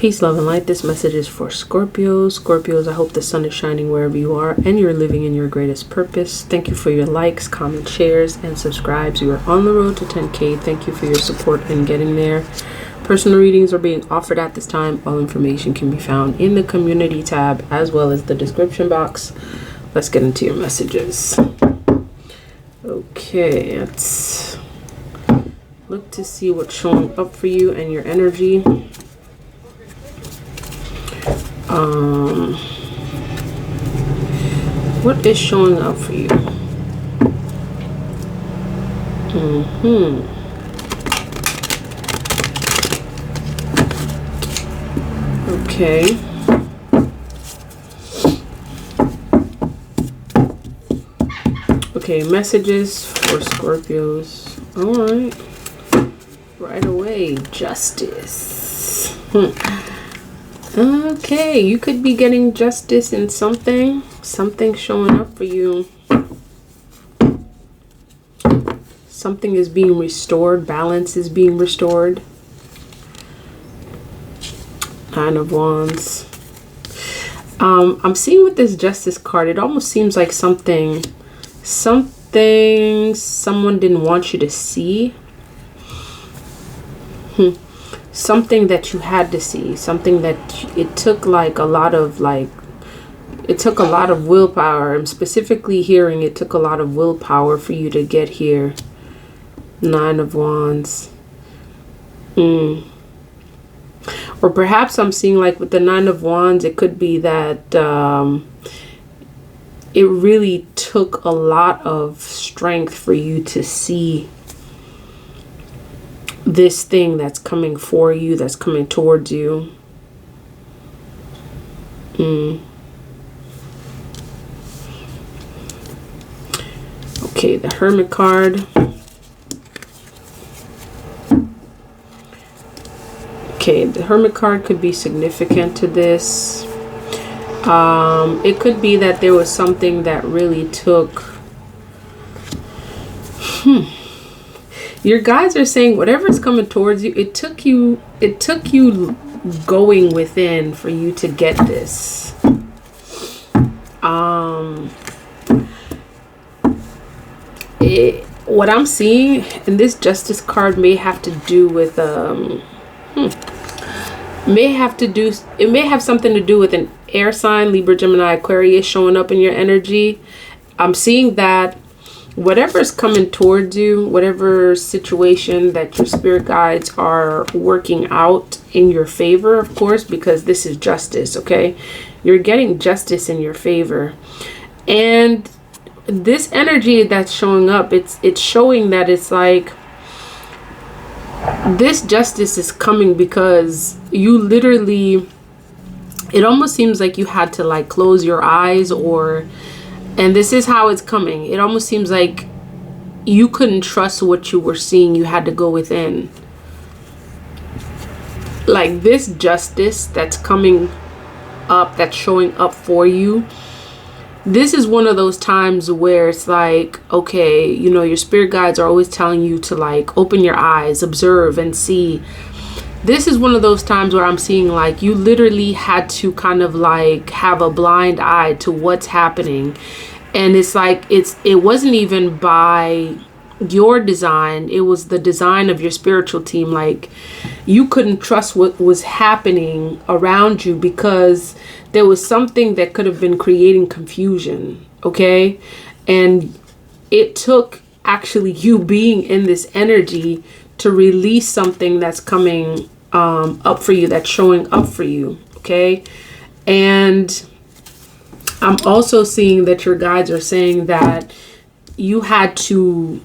Peace, love, and light. This message is for Scorpios. Scorpios, I hope the sun is shining wherever you are and you're living in your greatest purpose. Thank you for your likes, comments, shares, and subscribes. You are on the road to 10K. Thank you for your support in getting there. Personal readings are being offered at this time. All information can be found in the community tab as well as the description box. Let's get into your messages. Okay, let's look to see what's showing up for you and your energy. What is showing up for you? Okay. Okay, messages for Scorpios. All right. Right away, justice. Okay, you could be getting justice in something. Something showing up for you. Something is being restored. Balance is being restored. Nine of Wands. I'm seeing with this Justice card, it almost seems like something someone didn't want you to see. Something that you had to see, something that it took like a lot of willpower. I'm specifically hearing it took a lot of willpower for you to get here. Nine of Wands. Or perhaps I'm seeing like with the Nine of Wands, it could be that it really took a lot of strength for you to see this thing that's coming for you, that's coming towards you. Okay, the Hermit card. Okay, the Hermit card could be significant to this. It could be that there was something that really took... Your guides are saying whatever's coming towards you, it took you going within for you to get this. What I'm seeing in this Justice card may have to do with it may have something to do with an air sign, Libra, Gemini, Aquarius showing up in your energy. I'm seeing that whatever's coming towards you, whatever situation that your spirit guides are working out in your favor, of course, because this is justice, okay? You're getting justice in your favor. And this energy that's showing up, it's showing that it's like this justice is coming because you literally, it almost seems like you had to like close your eyes, and this is how it's coming. It almost seems like you couldn't trust what you were seeing. You had to go within. Like this justice that's coming up, that's showing up for you. This is one of those times where it's like, okay, you know, your spirit guides are always telling you to like open your eyes, observe and see. This is one of those times where I'm seeing like you literally had to kind of like have a blind eye to what's happening. And it's like it wasn't even by your design, it was the design of your spiritual team. Like you couldn't trust what was happening around you because there was something that could have been creating confusion, okay? And it took actually you being in this energy to release something that's coming up for you, that's showing up for you, okay? And I'm also seeing that your guides are saying that you had to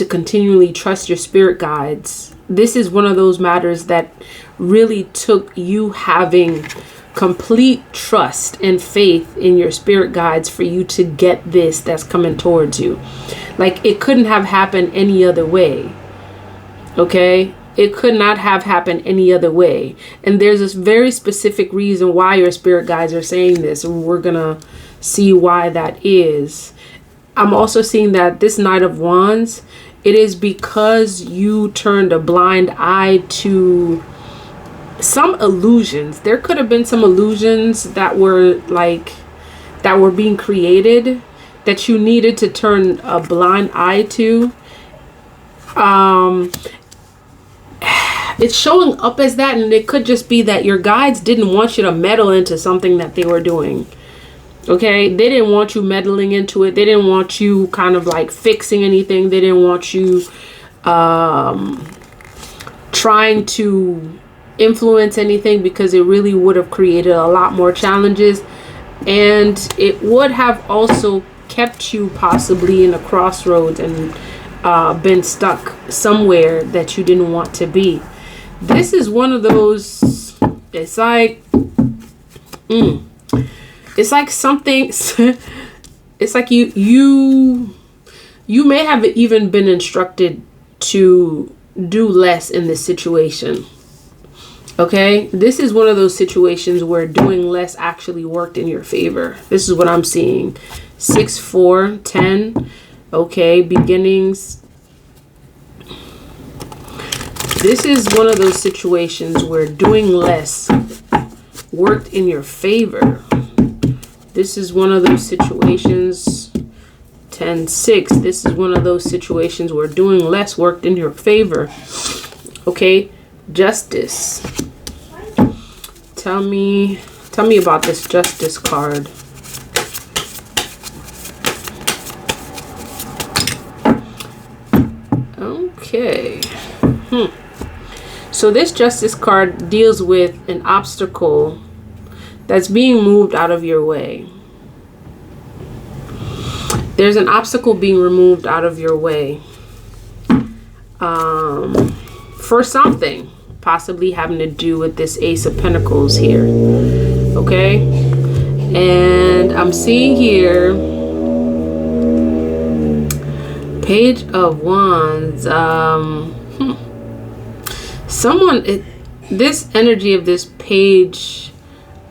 continually trust your spirit guides. This is one of those matters that really took you having complete trust and faith in your spirit guides for you to get this that's coming towards you. Like it couldn't have happened any other way, okay? It could not have happened any other way. And there's this very specific reason why your spirit guides are saying this, and we're gonna see why that is. I'm also seeing that this Knight of Wands, it is because you turned a blind eye to some illusions. There could have been some illusions that were being created that you needed to turn a blind eye to. It's showing up as that, and it could just be that your guides didn't want you to meddle into something that they were doing. Okay, they didn't want you meddling into it. They didn't want you kind of like fixing anything. They didn't want you trying to influence anything, because it really would have created a lot more challenges, and it would have also kept you possibly in a crossroads and been stuck somewhere that you didn't want to be. This is one of those, it's like it's like something it's like you may have even been instructed to do less in this situation. Okay, this is one of those situations where doing less actually worked in your favor. This is what I'm seeing. 6, 4, 10. Okay, beginnings. This is one of those situations where doing less worked in your favor. This is one of those situations. 10, 6. This is one of those situations where doing less worked in your favor. Okay, Justice. Tell me about this Justice card. Okay. So this Justice card deals with an obstacle that's being moved out of your way. There's an obstacle being removed out of your way for something possibly having to do with this Ace of Pentacles here. Okay, and I'm seeing here Page of Wands. This energy of this Page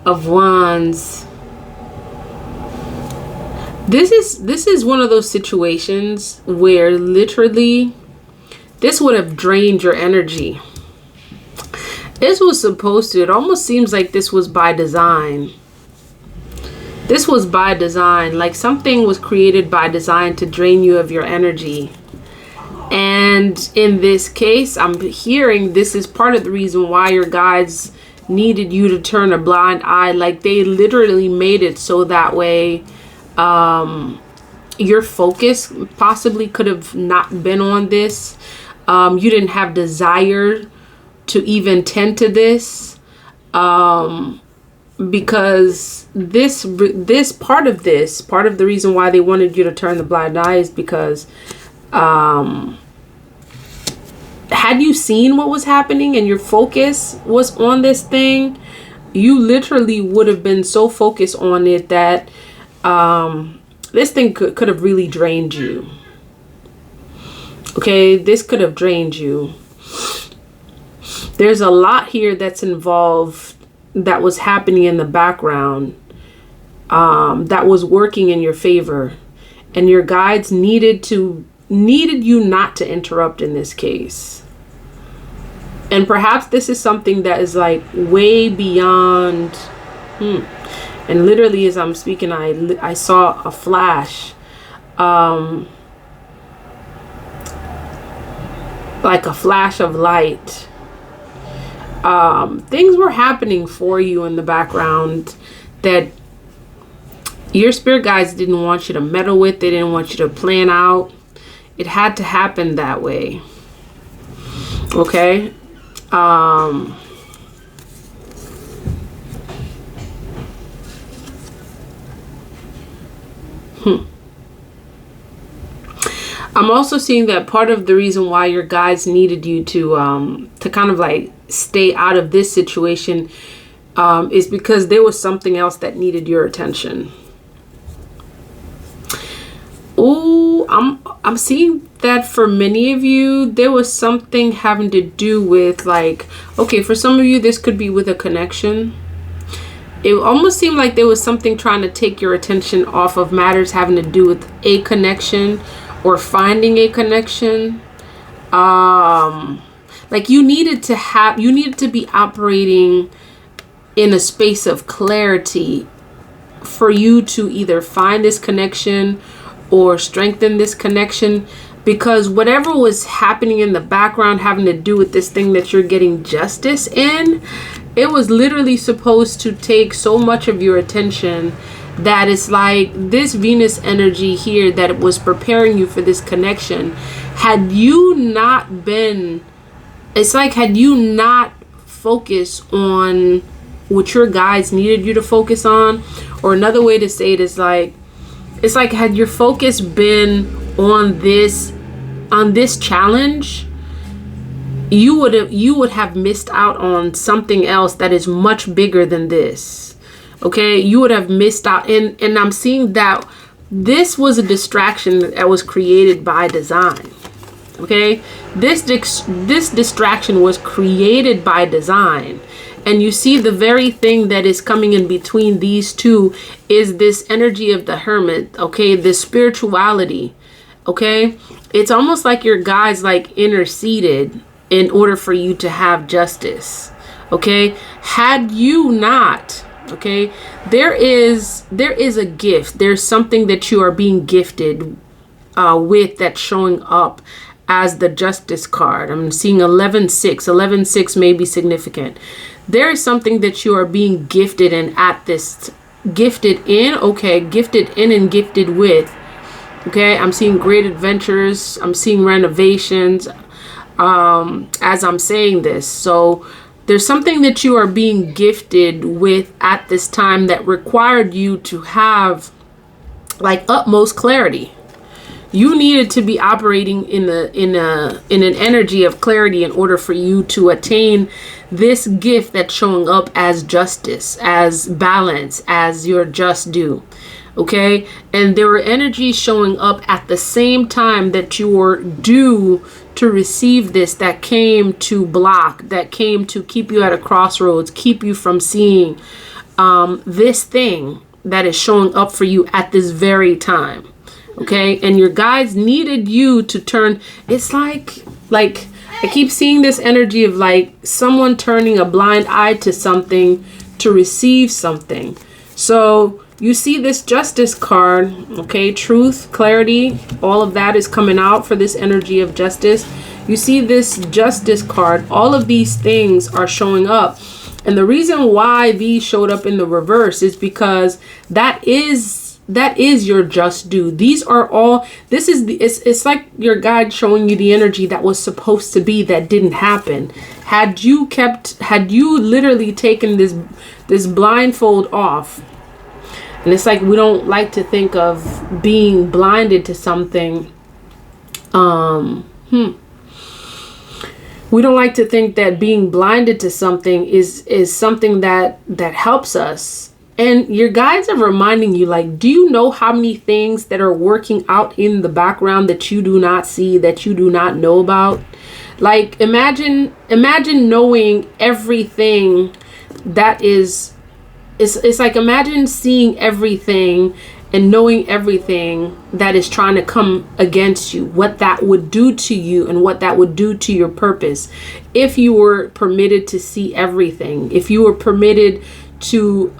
of Wands, this is one of those situations where literally this would have drained your energy. This was supposed to, it almost seems like this was by design. This was by design, like something was created by design to drain you of your energy. And in this case, I'm hearing this is part of the reason why your guides needed you to turn a blind eye. Like they literally made it so that way your focus possibly could have not been on this. You didn't have desire to even tend to this, because this part of the reason why they wanted you to turn the blind eye is because had you seen what was happening and your focus was on this thing, you literally would have been so focused on it that this thing could have really drained you. Okay, this could have drained you. There's a lot here that's involved that was happening in the background that was working in your favor, and your guides needed you not to interrupt in this case. And perhaps this is something that is like way beyond and literally as I'm speaking, I saw a flash, like a flash of light. Things were happening for you in the background that your spirit guides didn't want you to meddle with. They didn't want you to plan out. It had to happen that way. Okay. I'm also seeing that part of the reason why your guides needed you to kind of like stay out of this situation is because there was something else that needed your attention. Oh, I'm seeing that for many of you, there was something having to do with like, okay, for some of you, this could be with a connection. It almost seemed like there was something trying to take your attention off of matters having to do with a connection or finding a connection. Like you needed to be operating in a space of clarity for you to either find this connection or strengthen this connection, because whatever was happening in the background having to do with this thing that you're getting justice in, it was literally supposed to take so much of your attention that it's like this Venus energy here that was preparing you for this connection. Had you not focused on what your guides needed you to focus on, or another way to say it is like, it's like had your focus been on this challenge, you would have missed out on something else that is much bigger than this. Okay, you would have missed out, and I'm seeing that this was a distraction that was created by design. Okay, this distraction was created by design. And you see the very thing that is coming in between these two is this energy of the Hermit, okay? This spirituality, okay? It's almost like your guides like interceded in order for you to have justice, okay? Had you not, okay, there is a gift. There's something that you are being gifted with that's showing up as the Justice card. I'm seeing 11-6. 11-6 may be significant. There is something that you are being gifted in and gifted with. Okay, I'm seeing great adventures. I'm seeing renovations as I'm saying this. So there's something that you are being gifted with at this time that required you to have like utmost clarity. You needed to be operating in an energy of clarity in order for you to attain this gift that's showing up as justice, as balance, as your just due. Okay, and there were energies showing up at the same time that you were due to receive this, that came to block, that came to keep you at a crossroads, keep you from seeing this thing that is showing up for you at this very time. Okay, and your guides needed you to turn. It's like I keep seeing this energy of like someone turning a blind eye to something to receive something. So you see this Justice card, okay, truth, clarity, all of that is coming out for this energy of justice. You see this Justice card, all of these things are showing up. And the reason why these showed up in the reverse is because that is your just due. These are all, it's like your guide showing you the energy that was supposed to be that didn't happen. Had you literally taken this blindfold off, and it's like we don't like to think of being blinded to something. We don't like to think that being blinded to something is something that helps us. And your guides are reminding you, like, do you know how many things that are working out in the background that you do not see, that you do not know about? Like, imagine knowing everything that is, it's like, imagine seeing everything and knowing everything that is trying to come against you, what that would do to you and what that would do to your purpose. If you were permitted to see everything, if you were permitted to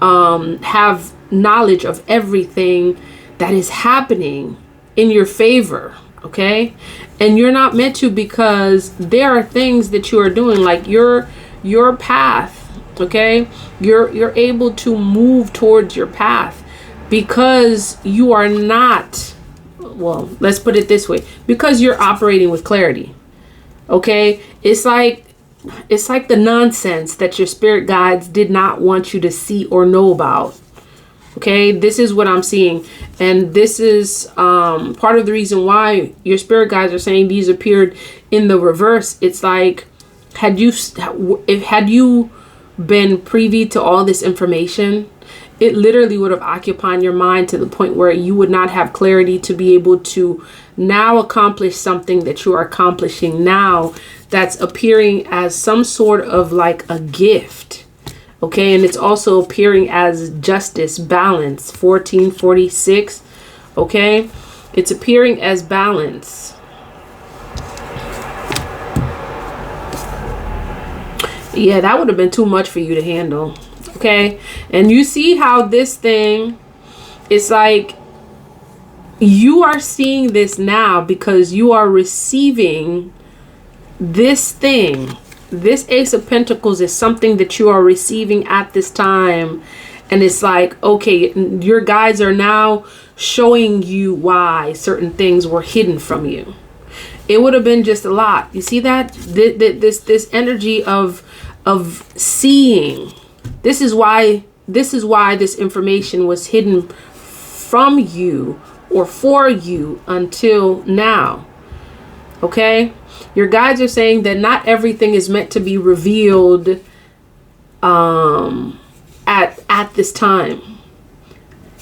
have knowledge of everything that is happening in your favor, okay? And you're not meant to, because there are things that you are doing, like your path, okay? You're able to move towards your path because you are not, well, let's put it this way, because you're operating with clarity, okay? It's like the nonsense that your spirit guides did not want you to see or know about. Okay, this is what I'm seeing. And this is part of the reason why your spirit guides are saying these appeared in the reverse. It's like, had you been privy to all this information, it literally would have occupied your mind to the point where you would not have clarity to be able to now accomplish something that you are accomplishing now, that's appearing as some sort of like a gift. Okay, and it's also appearing as justice, balance, 1446. Okay, it's appearing as balance. Yeah, that would have been too much for you to handle. Okay. And you see how this thing, it's like you are seeing this now because you are receiving this thing. This Ace of Pentacles is something that you are receiving at this time. And it's like, okay, your guides are now showing you why certain things were hidden from you. It would have been just a lot. You see that? This energy of seeing. This is why this information was hidden from you or for you until now. Okay? Your guides are saying that not everything is meant to be revealed at this time.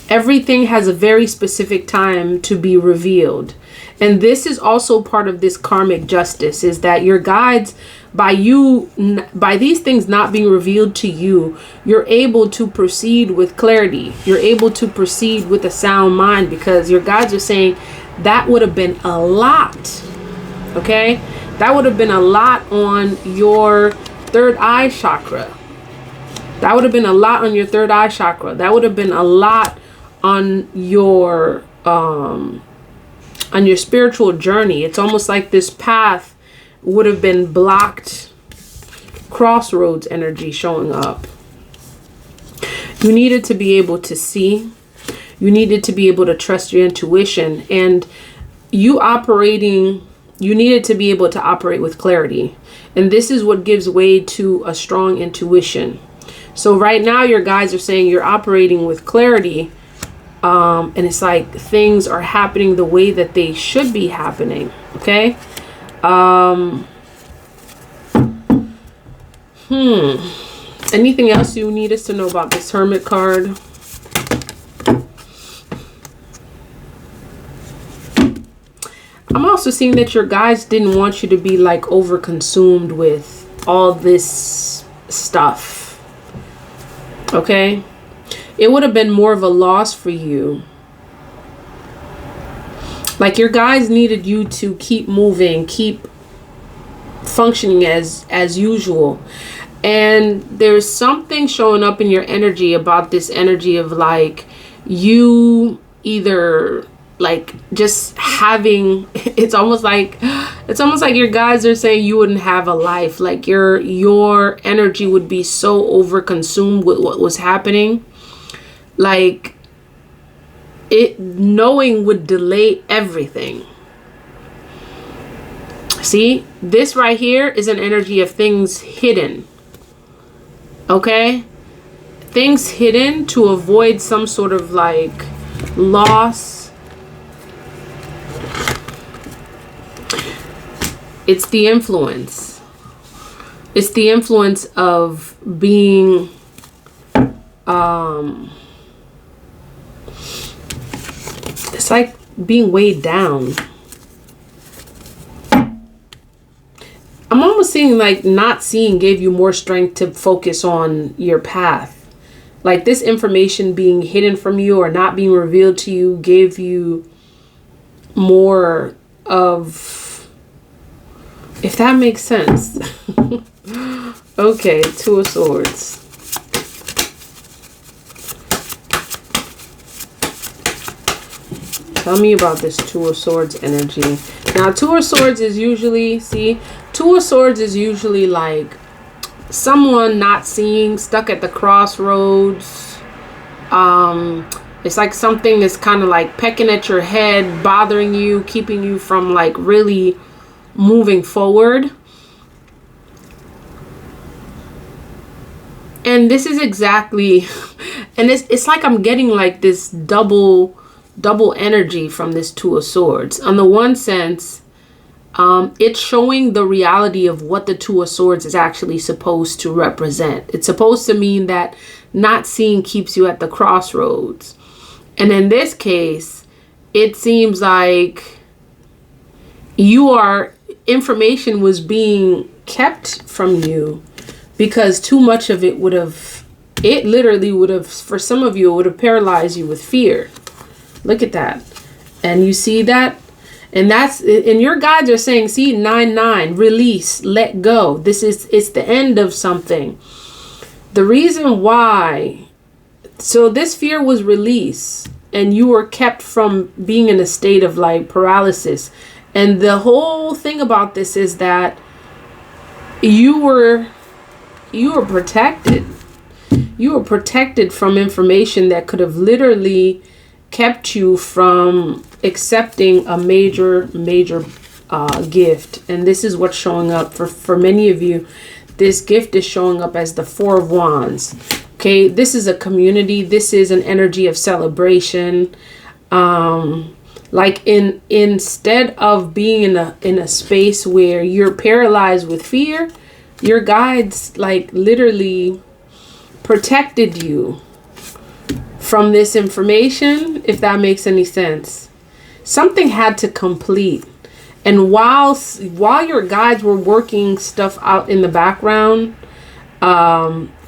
Everything has a very specific time to be revealed. And this is also part of this karmic justice, is that your guides, by these things not being revealed to you, you're able to proceed with clarity. You're able to proceed with a sound mind, because your guides are saying that would have been a lot. Okay? That would have been a lot on your third eye chakra. That would have been a lot on your third eye chakra. That would have been a lot on your spiritual journey. It's almost like this path would have been blocked. Crossroads energy showing up. You needed to be able to see. You needed to be able to trust your intuition. And you needed to be able to operate with clarity. And this is what gives way to a strong intuition. So right now your guides are saying you're operating with clarity. And it's like things are happening the way that they should be happening. Okay. Anything else you need us to know about this Hermit card? I'm also seeing that your guides didn't want you to be like over consumed with all this stuff. Okay. It would have been more of a loss for you. Like your guides needed you to keep moving, keep functioning as usual. And there's something showing up in your energy about this energy of like you either like just having, it's almost like your guides are saying you wouldn't have a life. Like your energy would be so over consumed with what was happening. Like it knowing would delay everything. See, this right here is an energy of things hidden. Okay? Things hidden to avoid some sort of like loss. It's the influence. It's the influence of being it's like being weighed down. I'm almost seeing like not seeing gave you more strength to focus on your path. Like this information being hidden from you or not being revealed to you gave you more of, if that makes sense. Okay, Two of Swords. Tell me about this Two of Swords energy. Now, Two of Swords is usually, Two of Swords is usually like someone not seeing, stuck at the crossroads. It's like something is kind of like pecking at your head, bothering you, keeping you from like really moving forward. And this is exactly, and it's like I'm getting like this double energy from this Two of Swords. On the one sense, it's showing the reality of what the Two of Swords is actually supposed to represent. It's supposed to mean that not seeing keeps you at the crossroads. And in this case, it seems like information was being kept from you because too much of it literally would have, for some of you, it would have paralyzed you with fear. Look at that. And you see that? And your guides are saying, see, 9-9, release, let go. It's the end of something. The reason why, so this fear was released and you were kept from being in a state of like paralysis. And the whole thing about this is that you were protected. You were protected from information that could have literally kept you from accepting a major gift. And this is what's showing up for many of you. This gift is showing up as the 4 of Wands. Okay, this is a community. This is an energy of celebration. Like instead of being in a space where you're paralyzed with fear, your guides like literally protected you from this information, if that makes any sense. Something had to complete. And while your guides were working stuff out in the background,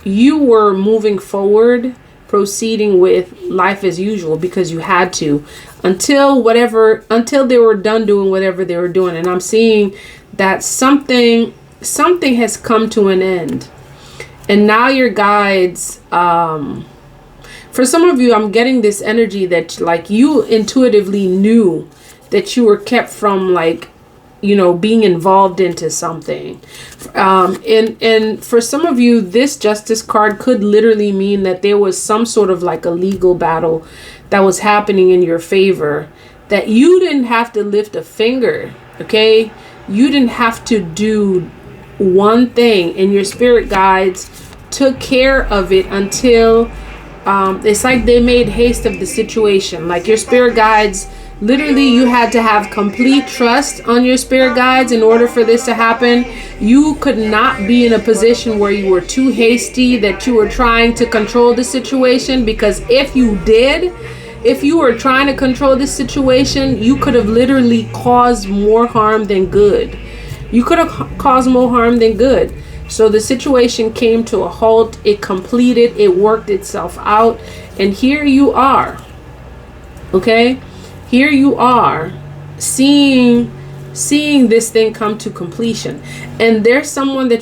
you were moving forward, proceeding with life as usual because you had to, until they were done doing whatever they were doing. And I'm seeing that something has come to an end. And now your guides, for some of you, I'm getting this energy that like you intuitively knew that you were kept from like, being involved into something. And for some of you, this Justice card could literally mean that there was some sort of like a legal battle that was happening in your favor, that you didn't have to lift a finger, okay? You didn't have to do one thing, and your spirit guides took care of it until it's like they made haste of the situation. Like your spirit guides, literally you had to have complete trust on your spirit guides in order for this to happen. You could not be in a position where you were too hasty, that you were trying to control the situation, because if you were trying to control this situation, you could have literally caused more harm than good. You could have caused more harm than good. So the situation came to a halt. It completed. It worked itself out. And here you are. Okay? Here you are seeing this thing come to completion. And there's someone that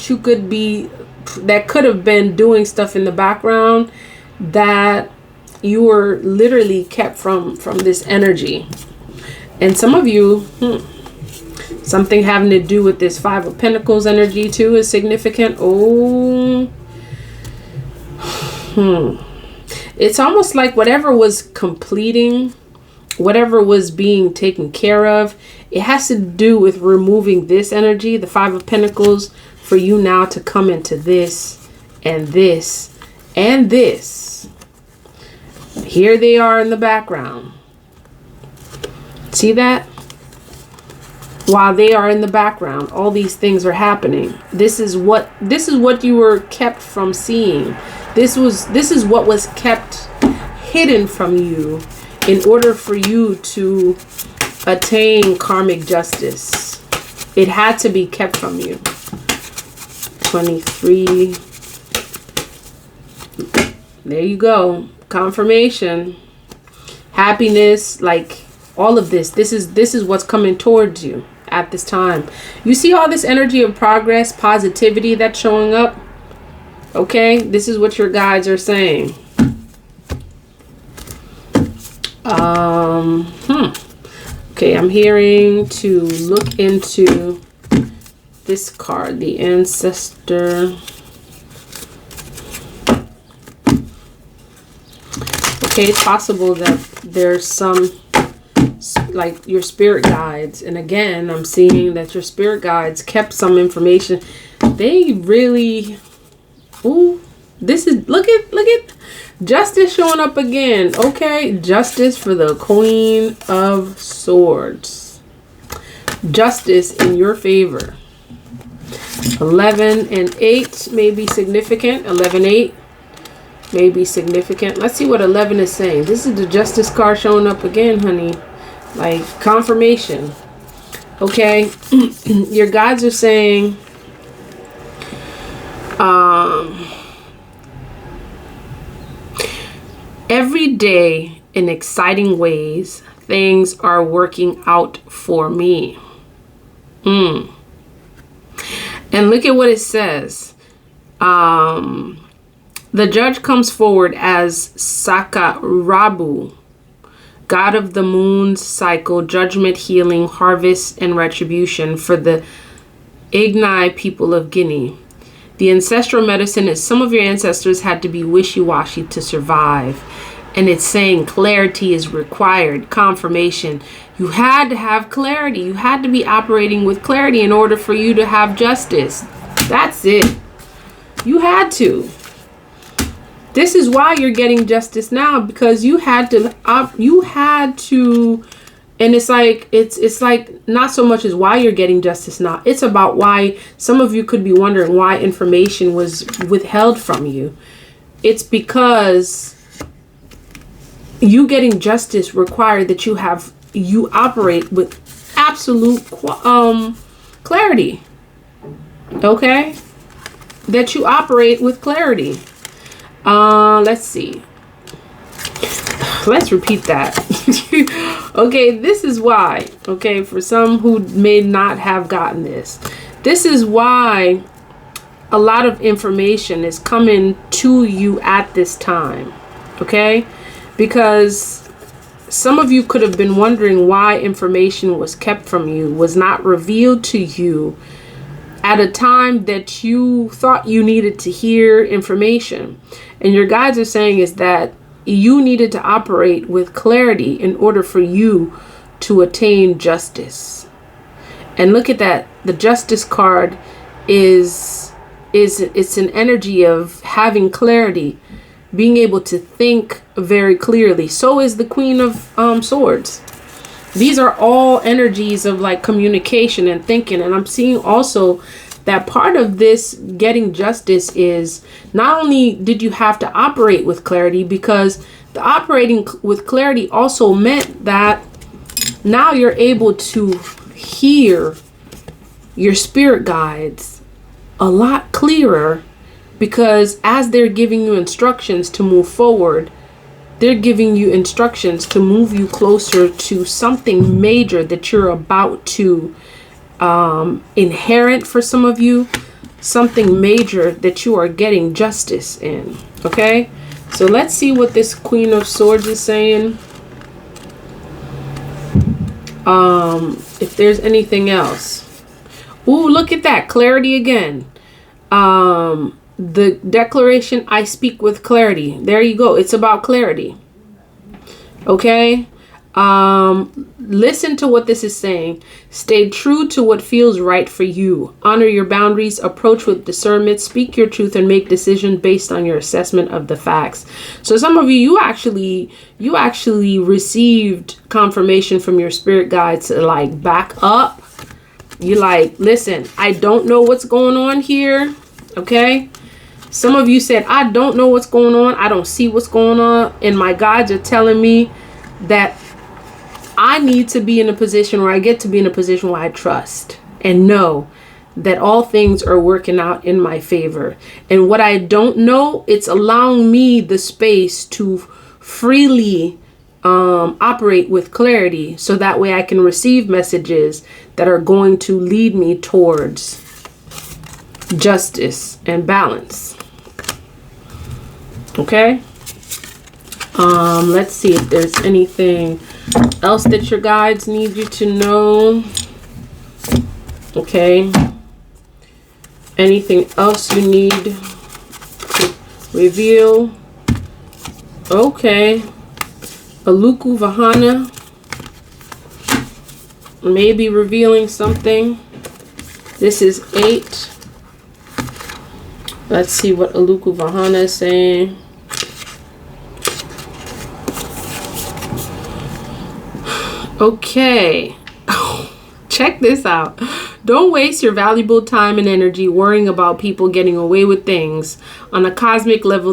could have been doing stuff in the background that you were literally kept from this energy. And some of you, something having to do with this 5 of Pentacles energy too is significant. It's almost like whatever was completing, whatever was being taken care of, it has to do with removing this energy, the 5 of Pentacles, for you now to come into this and this and this. Here they are in the background. See that? While they are in the background, all these things are happening. This is what you were kept from seeing. This is what was kept hidden from you in order for you to attain karmic justice. It had to be kept from you. 23. There you go. Confirmation. Happiness, like all of this. This is what's coming towards you at this time. You see all this energy of progress, positivity that's showing up? Okay, this is what your guides are saying. Okay, I'm hearing to look into this card, the Ancestor. Okay, it's possible that there's some, like your spirit guides. And again, I'm seeing that your spirit guides kept some information. They really, this is, look at Justice showing up again. Okay, Justice for the Queen of Swords. Justice in your favor. 11 and 8 may be significant. 11-8 may be significant. Let's see what 11 is saying. This is the Justice card showing up again, honey. Like confirmation. Okay, your guides are saying every day in exciting ways, things are working out for me. And look at what it says. The judge comes forward as Sakarabu, god of the moon's cycle, judgment, healing, harvest, and retribution for the Igni people of Guinea. The ancestral medicine is some of your ancestors had to be wishy-washy to survive. And it's saying clarity is required, confirmation. You had to have clarity. You had to be operating with clarity in order for you to have justice. That's it. You had to. This is why you're getting justice now, because you had to, and it's like not so much as why you're getting justice now. It's about why some of you could be wondering why information was withheld from you. It's because you getting justice required that you operate with absolute clarity. Okay? That you operate with clarity. Let's see. Let's repeat that. Okay, this is why. Okay, for some who may not have gotten this. This is why a lot of information is coming to you at this time. Okay? Because some of you could have been wondering why information was kept from you, was not revealed to you at a time that you thought you needed to hear information. And your guides are saying is that you needed to operate with clarity in order for you to attain justice. And look at that. The justice card it's an energy of having clarity, being able to think very clearly. So is the Queen of Swords. These are all energies of like communication and thinking. And I'm seeing also that part of this getting justice is not only did you have to operate with clarity, because the operating with clarity also meant that now you're able to hear your spirit guides a lot clearer. Because as they're giving you instructions to move forward, they're giving you instructions to move you closer to something major that you're about to inherit for some of you. Something major that you are getting justice in. Okay? So let's see what this Queen of Swords is saying. If there's anything else. Ooh, look at that. Clarity again. The declaration, I speak with clarity. There you go. It's about clarity. Okay. Listen to what this is saying. Stay true to what feels right for you. Honor your boundaries. Approach with discernment. Speak your truth and make decisions based on your assessment of the facts. So some of you actually received confirmation from your spirit guides to like back up. You like, listen, I don't know what's going on here. Okay. Some of you said, I don't know what's going on. I don't see what's going on. And my guides are telling me that I need to be in a position where I get to be in a position where I trust and know that all things are working out in my favor. And what I don't know, it's allowing me the space to freely operate with clarity. So that way I can receive messages that are going to lead me towards justice and balance. Okay. Let's see if there's anything else that your guides need you to know. Okay. Anything else you need to reveal? Okay. Aluku Vahana maybe revealing something. This is 8. Let's see what Aluku Vahana is saying. Okay. Check this out. Don't waste your valuable time and energy worrying about people getting away with things. On a cosmic level,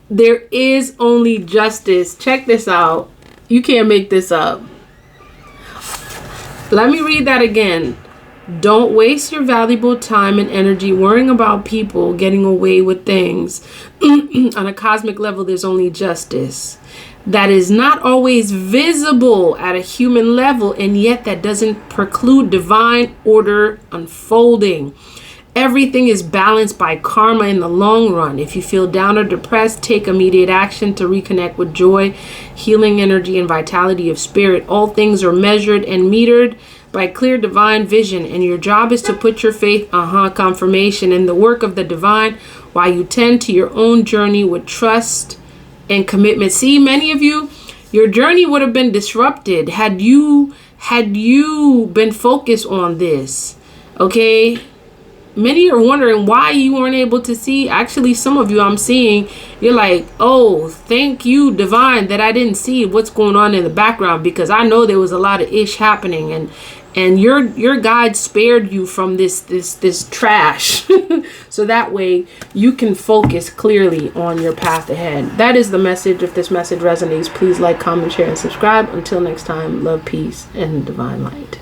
there is only justice. Check this out. You can't make this up. Let me read that again. Don't waste your valuable time and energy worrying about people getting away with things. On a cosmic level, there's only justice. That is not always visible at a human level, and yet that doesn't preclude divine order unfolding. Everything is balanced by karma in the long run. If you feel down or depressed, take immediate action to reconnect with joy, healing energy, and vitality of spirit. All things are measured and metered by clear divine vision, and your job is to put your faith, confirmation in the work of the divine while you tend to your own journey with trust and commitment. See, many of you, your journey would have been disrupted had you been focused on this. Okay? Many are wondering why you weren't able to see. Actually, some of you I'm seeing, you're like, oh, thank you, divine, that I didn't see what's going on in the background, because I know there was a lot of ish happening, and your guide spared you from this trash. So that way you can focus clearly on your path ahead. That is the message. If this message resonates, please like, comment, share, and subscribe. Until next time, love, peace, and divine light.